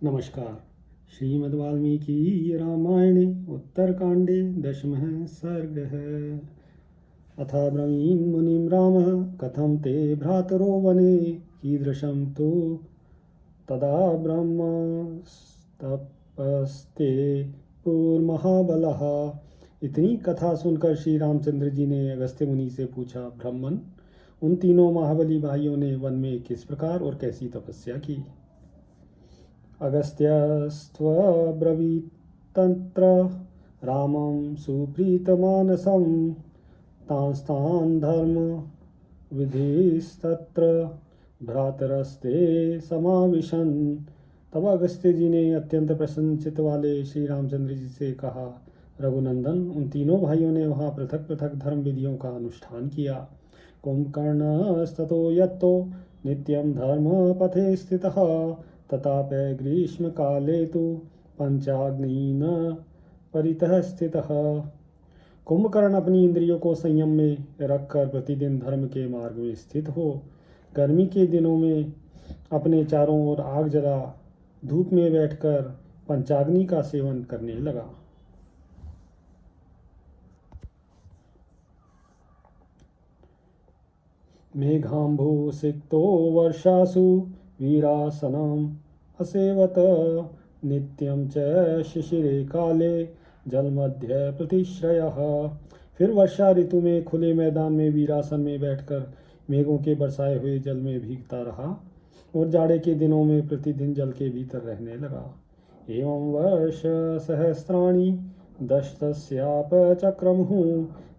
नमस्कार। श्रीमद् वाल्मीकि रामायणे उत्तरकांडे दशमः सर्गः। अथ ब्रवीन् मुनिं रामः कथं ते भ्रातरो वने कीदृशं तु तदा ब्रह्मस्तपस्ते पूर्वमहाबलः। इतनी कथा सुनकर श्री रामचंद्र जी ने अगस्त्य मुनि से पूछा, ब्राह्मण, उन तीनों महाबली भाइयों ने वन में किस प्रकार और कैसी तपस्या की? अगस्त्यस्त्वब्रवीत्तत्र रामं सुप्रीतमानसं तांस्तान् धर्मविधिस्तत्र भ्रातरस्ते समाविशन्। तब अगस्त्य जी ने अत्यंत प्रसन्नचित्त वाले श्री रामचंद्र जी से कहा, रघुनंदन, उन तीनों भाइयों ने वहाँ पृथक पृथक धर्म विधियों का अनुष्ठान किया। कुंभकर्णस्ततो यत्तो नित्यं धर्मपथे स्थितः तताप ग्रीष्म काले तो पंचाग्निन परितः स्थितः। कुंभकर्ण अपनी इंद्रियों को संयम में रखकर प्रतिदिन धर्म के मार्ग में स्थित हो गर्मी के दिनों में अपने चारों ओर आग जला धूप में बैठकर पंचाग्नि का सेवन करने लगा। मेघाम्भूसिक्तो वर्षासु वीरासनम् असेवत नित्यं च शिशिरे काले जलमध्य प्रतिश्रयः। फिर वर्षा ऋतु में खुले मैदान में वीरासन में बैठकर मेघों के बरसाए हुए जल में भीगता रहा और जाड़े के दिनों में प्रतिदिन जल के भीतर रहने लगा। एवं वर्ष सहस्राणि दशतस्यापचक्रमुः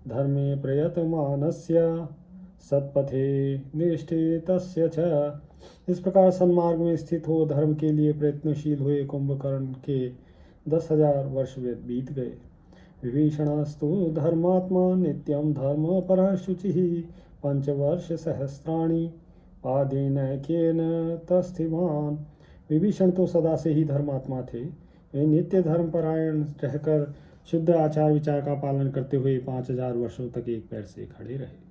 धर्मे प्रयतमानस्य सत्पथे निष्ठितस्य च। इस प्रकार सन्मार्ग में स्थित हो धर्म के लिए प्रयत्नशील हुए कुंभकर्ण के 10,000 वर्ष बीत गए। विभीषणस्तु धर्मात्मा नित्यं धर्मपरः शुचिः पंचवर्ष सहस्राणि पादेनैकेन तस्थिवान्। विभीषण तो सदा से ही धर्मात्मा थे। वे नित्य धर्मपरायण रहकर शुद्ध आचार विचार का पालन करते हुए 5,000 वर्षों तक एक पैर से खड़े रहे।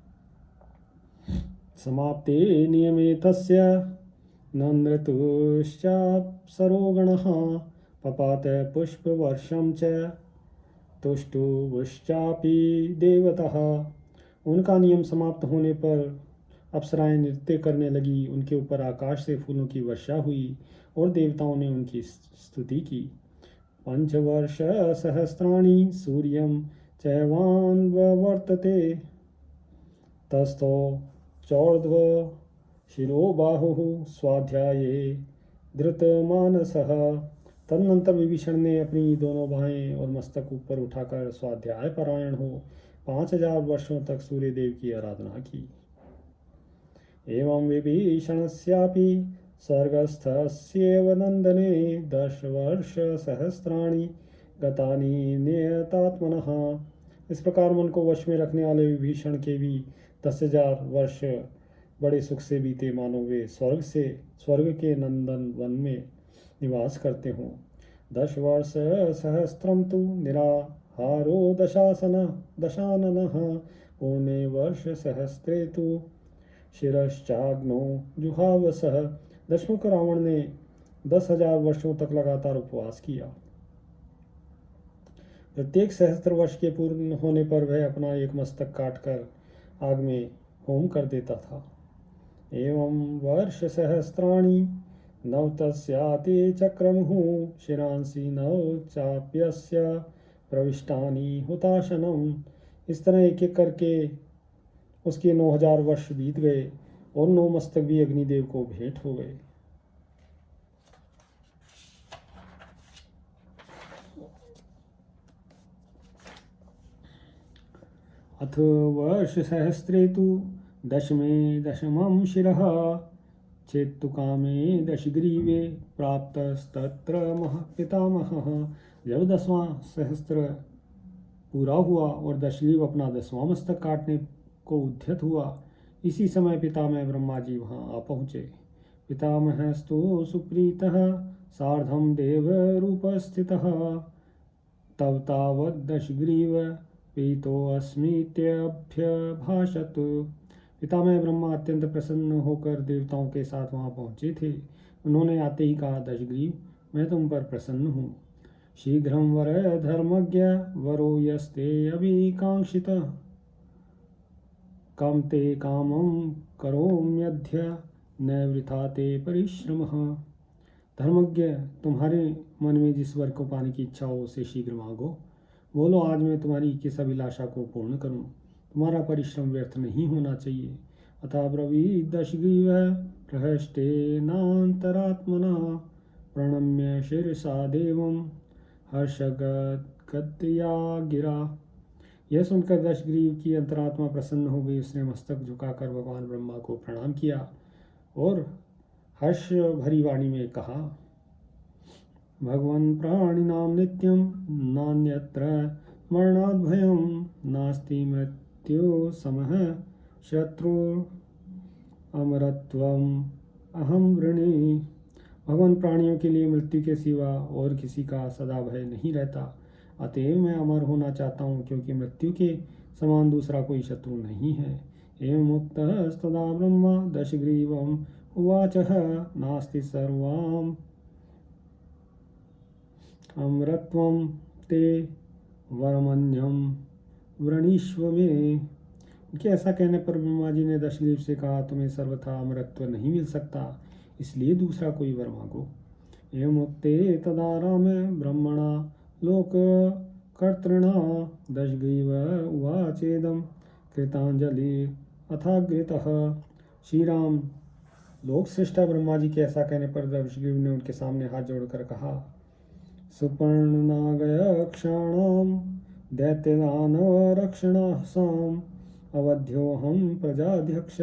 समाप्ते नियमे तस्य नन्द्रतुश्चाप्सरोगणः पपात पुष्पवर्षं च तुष्टुवश्चापि देवतः। उनका नियम समाप्त होने पर अप्सराएं नृत्य करने लगी, उनके ऊपर आकाश से फूलों की वर्षा हुई और देवताओं ने उनकी स्तुति की। पंचवर्ष सहस्राणि सूर्यं चैवान्वर्तते तस्थो चौर्ध्व शिरो बाहुः स्वाध्याये धृतमानसः। तदनंतर विभीषण ने अपनी दोनों बाहें और मस्तक ऊपर उठाकर स्वाध्याय परायण हो 5,000 वर्षों तक सूर्य देव की आराधना की। एवं विभीषणस्यापि स्वर्गस्थस्येव नंदने 10 वर्ष सहस्राणि गतानि नियतात्मनः। इस प्रकार मन को वश में रखने वाले विभीषण के भी 10,000 वर्ष बड़े सुख से बीते, मानो वे स्वर्ग के नंदन वन में निवास करते हों। 10 वर्ष सहस्त्रम तु निराहारो दशाननः पूर्णे वर्ष सहस्त्रे तु शिरश्चाग्नो जुहावसः। दशमुख रावण ने 10,000 वर्षों तक लगातार उपवास किया। प्रत्येक सहस्त्र वर्ष के पूर्ण होने पर वह अपना एक मस्तक काटकर आग में होम कर देता था। एवं वर्ष सहस्राणि नवतस्याति चक्रमुः शिरांसि नव चाप्यस्य प्रविष्टानि हुताशनम्। इस तरह एक एक करके उसके 9,000 वर्ष बीत गए और 9 मस्तक भी अग्निदेव को भेंट हो गए। अथ वर्ष सहस्रे तु दशमे दशमं शिरः चेत्तुकामे दशग्रीवे प्राप्तस्तत्र पितामहः। जब 10वां सहस्त्र पूरा हुआ और दशग्रीव अपना 10वां मस्तक काटने को उद्यत हुआ, इसी समय पितामह ब्रह्मा जी वहाँ आ पहुँचे। पितामहस्तु सुप्रीतः सार्धं देवरूपस्थितः तव तावत् दशग्रीव पीतोऽस्मीत्यभ्यभाषत। पितामह ब्रह्मा अत्यंत प्रसन्न होकर देवताओं के साथ वहाँ पहुँचे थे। उन्होंने आते ही कहा, दशग्रीव, मैं तुम पर प्रसन्न हूँ। शीघ्रं वर धर्मज्ञ वरो यस्ते अभिकांक्षित काम ते कामं करोम्यद्य न वृथा ते परिश्रमः। धर्मज्ञ, तुम्हारे मन में जिस वर को पाने की इच्छा हो उसे शीघ्र मांगो। बोलो, आज मैं तुम्हारी किस अभिलाषा को पूर्ण करूं। तुम्हारा परिश्रम व्यर्थ नहीं होना चाहिए। अतः ब्रवीद दशग्रीव प्रहष्टेनान्तरात्मना प्रणम्य शिरसा देवं हर्षगद्गद्या गिरा। यह सुनकर दशग्रीव की अंतरात्मा प्रसन्न हो गई। उसने मस्तक झुकाकर भगवान ब्रह्मा को प्रणाम किया और हर्ष भरी वाणी में कहा, भगवन् प्राणिनां नित्यं नान्यत्र मरणात् भयं नास्ति मृत्यु समः शत्रु अमरत्वम अहम वृणे। भगवान प्राणियों के लिए मृत्यु के सिवा और किसी का सदा भय नहीं रहता। अतएव मैं अमर होना चाहता हूँ, क्योंकि मृत्यु के समान दूसरा कोई शत्रु नहीं है। एवं मुक्तस्तदा ब्रह्मा दशग्रीवम् उवाचः नास्ति सर्वाम् अमरत्वं ते वरमन्यं वृणीष्व मे। उनके ऐसा कहने पर ब्रह्मा जी ने दशग्रीव से कहा, तुम्हें सर्वथा अमरत्व नहीं मिल सकता, इसलिए दूसरा कोई वर मांगो। एवं मुक्ते तदा राम ब्रह्मणा लोक कर्तृणा दशग्रीव उवाचेदं कृतांजलि अथाग्रतः। श्री राम लोक श्रेष्ठा ब्रह्मा जी के ऐसा कहने पर दशग्रीव ने उनके सामने हाथ जोड़कर कहा, सुपर्णनागय क्षाणां दैत्यदानवरक्षणासाम् अवध्योऽहं प्रजाध्यक्ष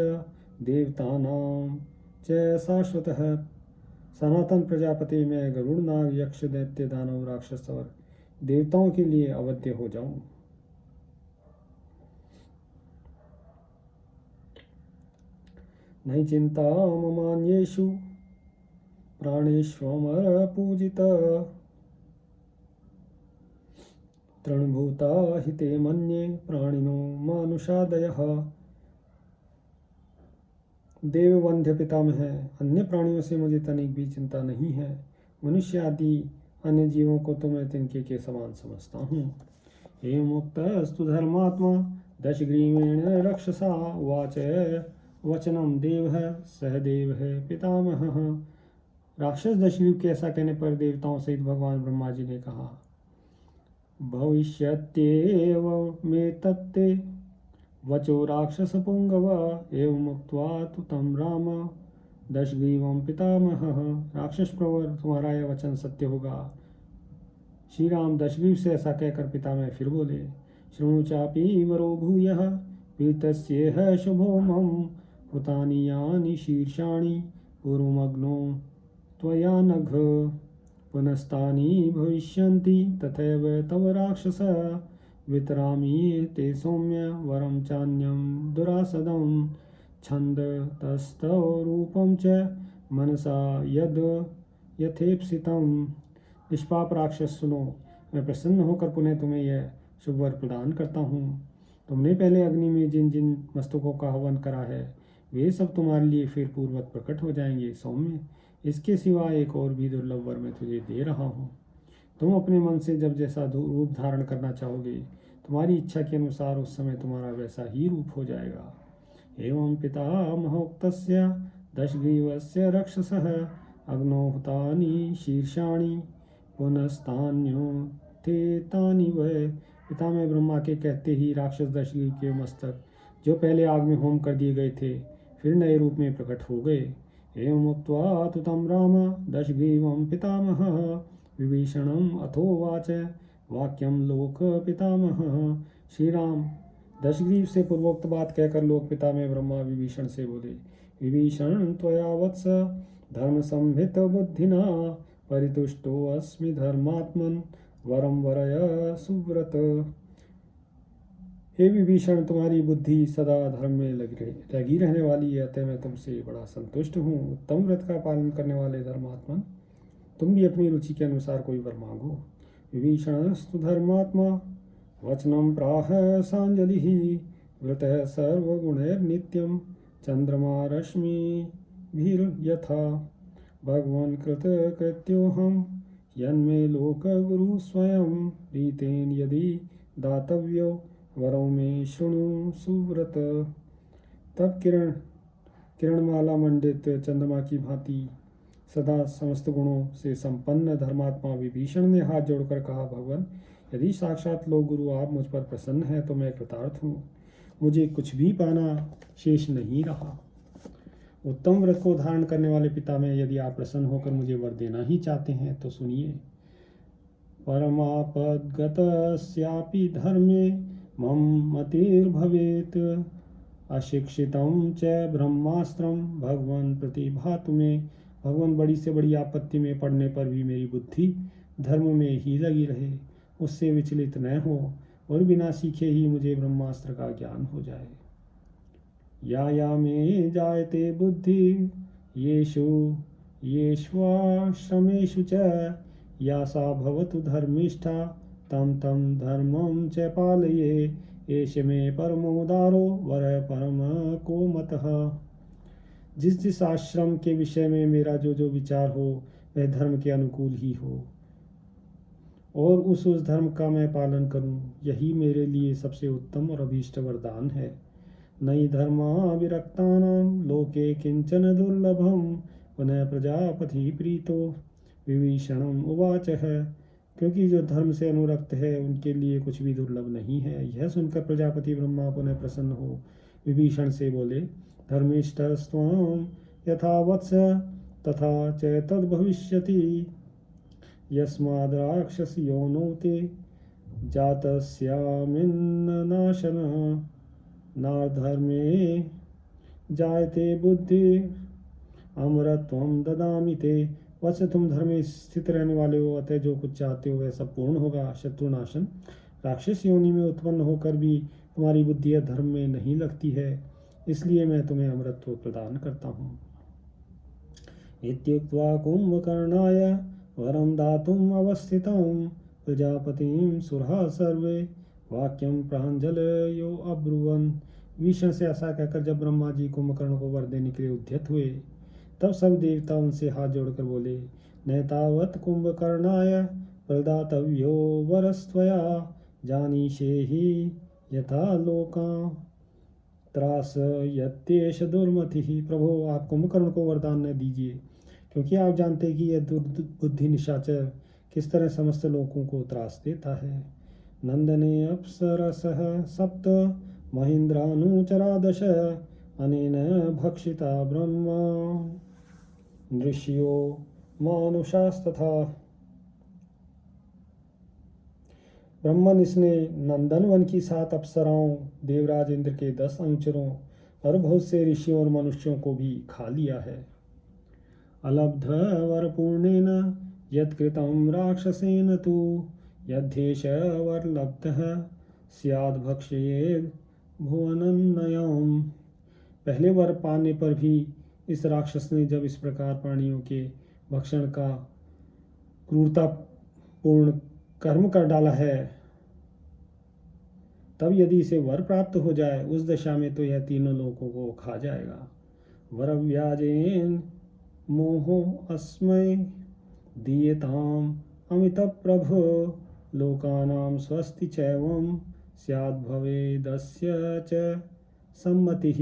देवतानां च शाश्वतः। सनातन प्रजापति में गरुड़ नाग यक्ष दैत्य दानव राक्षस और देवताओं के लिए अवध्य हो जाऊं। नहीं चिंता ममान्येषु प्राणेष्वमर पूजित तृणभूता हिते मन्ये प्राणिनो मानुषादयः। देववंद्य पितामह, अन्य प्राणियों से मुझे तनिक भी चिंता नहीं है। मनुष्य आदि अन्य जीवों को तो मैं तिनके के समान समझता हूँ। एवं मुक्तस्तु धर्मात्मा दशग्रीवेण रक्षसा उवाच वचनम देव सहदेव पितामहः। राक्षस दशग्रीव के ऐसा कहने पर देवताओं सहित भगवान ब्रह्मा जी ने कहा, भविष्यत्येव मे तत्ते वचो राक्षस पुंगव। एवं मुक्त्वा तु तं राम दशग्रीवं पितामहः। राक्षस प्रवर, तुम्हारा यह वचन सत्य होगा। श्री राम दशग्रीव से ऐसा कहकर पितामह फिर बोले, शृणु चापि वरो भूयः पीतस्येह शुभो मम हुतानि यानि शीर्षाणि पूर्वमग्नो त्वया नघ पुनस्तानि भविष्यन्ति तथैव तव राक्षस वितरामि ते सौम्य वरं चान्यं दुरासदं छन्दतस्तव रूपं च मनसा यद यथेप्सितं। निष्पाप राक्षस सुनो, मैं प्रसन्न होकर पुनः तुम्हें यह शुभ वर प्रदान करता हूँ। तुमने पहले अग्नि में जिन जिन मस्तकों का हवन करा है वे सब तुम्हारे लिए फिर पूर्वत प्रकट हो जाएंगे। सौम्य, इसके सिवा एक और भी दुर्लभ वर मैं तुझे दे रहा हूँ। तुम अपने मन से जब जैसा रूप धारण करना चाहोगे, तुम्हारी इच्छा के अनुसार उस समय तुम्हारा वैसा ही रूप हो जाएगा। एवं पितामहोक्तस्य दशग्रीवस्य रक्षसः अग्नौ हुतानि शीर्षाणि पुनस्तान्योत्थितानि वै। पितामह ब्रह्मा के कहते ही राक्षस दशग्रीव के मस्तक, जो पहले आग में होम कर दिए गए थे, फिर नए रूप में प्रकट हो गए। एवं उक्त्वा तु तं राम दशग्रीवं पितामहः विभीषणम् अथोवाच वाक्यं लोक पितामहः। श्री राम दशग्रीव से पूर्वोक्त बात कहकर लोक पितामह ब्रह्मा विभीषण से बोले, विभीषण त्वया वत्स धर्म संहित बुद्धिना परितुष्टो अस्मि धर्मात्मन वरम वरय सुव्रत। हे विभीषण, तुम्हारी बुद्धि सदा धर्म में लगी रहने वाली है, अतः मैं तुमसे बड़ा संतुष्ट हूँ। उत्तम व्रत का पालन करने वाले धर्मात्मन, तुम भी अपनी रुचि के अनुसार कोई वर मांगो। विभीषणस्तु धर्मात्मा वचनं प्राह सांजलिः व्रतः सर्वगुणैर्नित्यं चंद्रमा रश्मिभिर्यथा भगवन् कृतकृत्योऽहं यन्मे लोकगुरु स्वयं रीतेन यदि दातव्यो वरों में शृणु सुव्रत। तब किरणमाला मंडित चंद्रमा की भांति सदा समस्त गुणों से संपन्न धर्मात्मा विभीषण ने हाथ जोड़कर कहा, भगवान, यदि साक्षात लोक गुरु आप मुझ पर प्रसन्न हैं तो मैं कृतार्थ हूँ। मुझे कुछ भी पाना शेष नहीं रहा। उत्तम व्रत को धारण करने वाले पिता में यदि आप प्रसन्न होकर मुझे वर देना ही चाहते हैं तो सुनिए। परमापद्गतस्यापि धर्मे मम मतिर्भवेत् अशिक्षितं च ब्रह्मास्त्रं भगवन् प्रतिभातु मे। भगवान, बड़ी से बड़ी आपत्ति में पड़ने पर भी मेरी बुद्धि धर्म में ही लगी रहे, उससे विचलित न हो और बिना सीखे ही मुझे ब्रह्मास्त्र का ज्ञान हो जाए। या मे जायते बुद्धि येष्वाश्रमेषु च या सा भवतु धर्मिष्ठा तं धर्मं च पालये। एष मे परमोदारो वर परम को मतः। जिस आश्रम के विषय में मेरा जो विचार हो वह धर्म के अनुकूल ही हो और उस धर्म का मैं पालन करूं, यही मेरे लिए सबसे उत्तम और अभीष्ट वरदान है। नई धर्मा विरक्तानां लोके किंचन दुर्लभम पुनः प्रजापति प्रीतो विभीषणम उवाच है। क्योंकि जो धर्म से अनुरक्त है उनके लिए कुछ भी दुर्लभ नहीं है। यह सुनकर प्रजापति ब्रह्मा पुनः प्रसन्न हो विभीषण से बोले, धर्मिष्ठस्त्वं यथा वत्स तथा च तद् भविष्यति यस्माद् राक्षसयोनौ ते जातस्यामिन्ननाशन नाधर्मे जायते बुद्धि अमरत्वं ददामि ते। वत्स, तुम धर्म में स्थित रहने वाले हो, अतः जो कुछ चाहते हो वह सब पूर्ण होगा। शत्रुनाशन, राक्षस योनि में उत्पन्न होकर भी तुम्हारी बुद्धि धर्म में नहीं लगती है, इसलिए मैं तुम्हें अमरत्व प्रदान करता हूँ। इत्युक्त्वा कुंभकर्णाय वरं दातुम् अवस्थितं प्रजापतिं सुरः सर्वे वाक्यं प्राञ्जलयो अब्रुवन्। विभीषण से ऐसा कहकर जब ब्रह्मा जी कुंभकर्ण को वर देने के लिए उद्यत हुए तब सब देवता उनसे हाथ जोड़कर बोले, न तावत् कुंभकर्णाय प्रदातव्यो वरस्त्वया जानीषे हि यथा लोकान् त्रासयत्येष दुर्मतिः। प्रभो, आप कुंभकर्ण को वरदान न दीजिए, क्योंकि आप जानते हैं कि यह दुर्बुद्धि निशाचर किस तरह समस्त लोगों को त्रास देता है। नंदने अप्सरसः सप्त महेन्द्रानुचरा दश अनेन भक्षिता ब्रह्मा नृष्यो मानुषास्तथा। ब्रह्मन इसने नंदन वन की 7 अप्सराओं, देवराज इंद्र के 10 अनुचरों और बहुत से ऋषियों और मनुष्यों को भी खा लिया है। अलब्ध वरपूर्णेन यत्कृतं राक्षसेन तु यद्धेश वरलब्धः स्याद् भक्षयेद् भुवनन्नयम्। पहले वर पाने पर भी इस राक्षस ने जब इस प्रकार प्राणियों के भक्षण का क्रूरतापूर्ण कर्म कर डाला है, तब यदि इसे वर प्राप्त हो जाए उस दशा में तो यह तीनों लोगों को खा जाएगा। वर व्याजेन मोहो अस्मै दीयताम अमित प्रभो लोकानां स्वस्ति चैवं स्याद् भवेदस्य च सम्मतिः।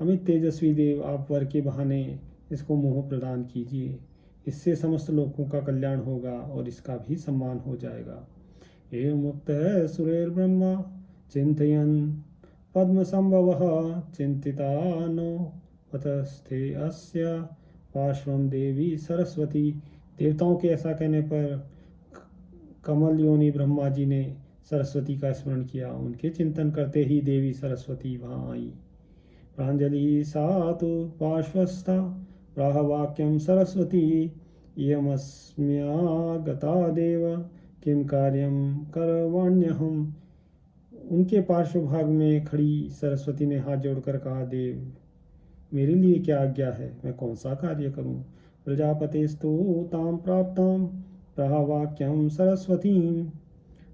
अमित तेजस्वी देव, आप वर के बहाने इसको मोह प्रदान कीजिए, इससे समस्त लोगों का कल्याण होगा और इसका भी सम्मान हो जाएगा। एवं मुक्तः सुरेर्ब्रह्मा चिंतयन् पद्मसंभवः चिंतितानो पतस्थे अस्य पार्श्वं देवी सरस्वती। देवताओं के ऐसा कहने पर कमल योनि ब्रह्मा जी ने सरस्वती का स्मरण किया। उनके चिंतन करते ही देवी सरस्वती वहाँ आई। प्रांजलि सा तु पार्श्वस्था प्राह वाक्यं सरस्वती इयमस्म्यागता देव किं कार्यं करवाण्यहम्। उनके पार्श्व भाग में खड़ी सरस्वती ने हाथ जोड़कर कहा, देव, मेरे लिए क्या आज्ञा है, मैं कौन सा कार्य करूं। प्रजापतेस्तु तां प्राप्तां प्राह वाक्यं सरस्वतीं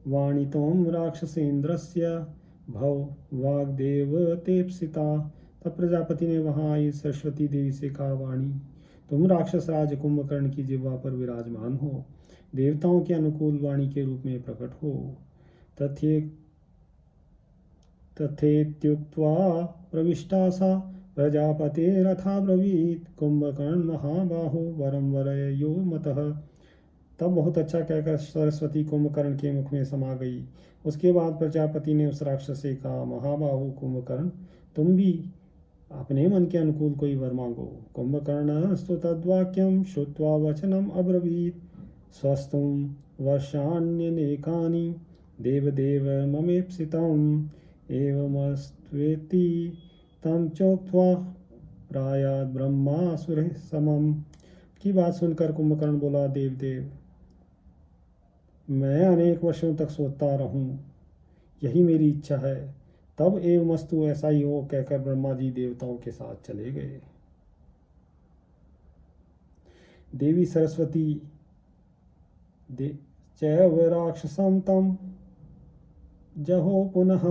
वाणितों राक्षसेन्द्रस्य भव वाग्देव तेप्सिता। तब प्रजापति ने वहाँ आई सरस्वती देवी से कहा, वाणी, तुम राक्षस राज कुंभकर्ण की जिह्वा पर विराजमान हो, देवताओं के अनुकूल वाणी के रूप में प्रकट हो। तथेत्युक्त्वा प्रविष्टा सा प्रजापतिरथा ब्रवीत कुंभकर्ण महाबाहो वरम वरयो मतः। तब बहुत अच्छा कहकर सरस्वती कुंभकर्ण के मुख में समा गई। उसके बाद प्रजापति ने उस राक्षस से कहा, महाबाहु कुंभकर्ण, तुम भी अपने मन के अनुकूल कोई वर मांगो। कुंभकर्णस्तु तद्वाक्यं श्रुत्वा वचनम अब्रवीत, स्वस्तुम वर्षाण्यनेकानि देवदेव ममेप्सितम् एवमस्त्वेति तं चोक्त्वा प्रायाद ब्रह्मासुरैः समम्। की बात सुनकर कुंभकर्ण बोला, देवदेव, मैं अनेक वर्षों तक सोता रहूं, यही मेरी इच्छा है। तब एवमस्तु, ऐसा ही हो कहकर ब्रह्मा जी देवताओं के साथ चले गए। देवी सरस्वती चैव राक्षसं तं जहो पुनः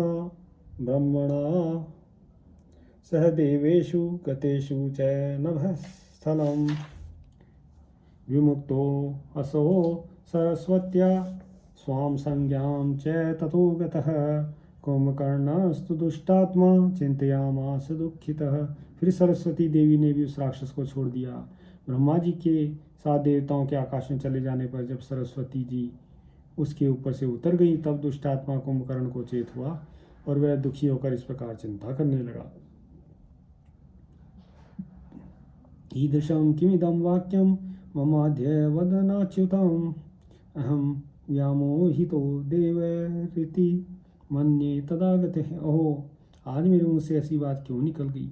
ब्रह्मणा सह देवेषु गतेषु च नभस्थलम्। विमुक्तो असो सरस्वत्या स्वां संज्ञां च ततो गतः। कुंभकर्णस्तु दुष्टात्मा चिंतयामास दुःखितः। फिर सरस्वती देवी ने भी उस राक्षस को छोड़ दिया। ब्रह्मा जी के साथ देवताओं के आकाश में चले जाने पर जब सरस्वती जी उसके ऊपर से उतर गई, तब दुष्टात्मा कुंभकर्ण को चेत हुआ और वह दुखी होकर इस प्रकार चिंता करने लगा। ईदृशं किमिदं वाक्यं ममाद्य वदनाच्युतम् अहं व्यामोहितो देवरीति मन्ये तदागते। ओहो, आज मेरे मुंह से ऐसी बात क्यों निकल गई।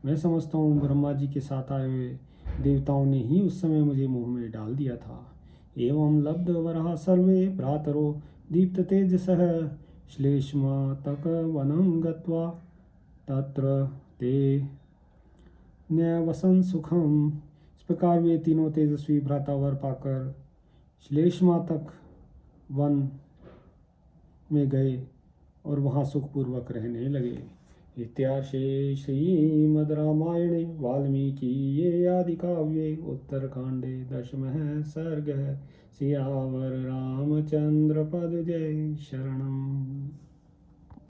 मैं समझता हूँ ब्रह्मा जी के साथ आए हुए देवताओं ने ही उस समय मुझे मुंह में डाल दिया था। एवं लब्ध वरः सर्वे भ्रातरो दीप्त तेजसः श्लेष्मातक वनं गत्वा तत्र ते न्यावसन सुखम। इस प्रकार वे तीनों तेजस्वी भ्रातावर पाकर श्लेष्मातक वन में गए और वहाँ सुखपूर्वक रहने लगे। इत्यार्षे श्रीमद् रामायणे वाल्मीकिये आदिकाव्ये उत्तरकाण्डे 10मः सर्गः। सियावर रामचंद्र पद जय शरणम्।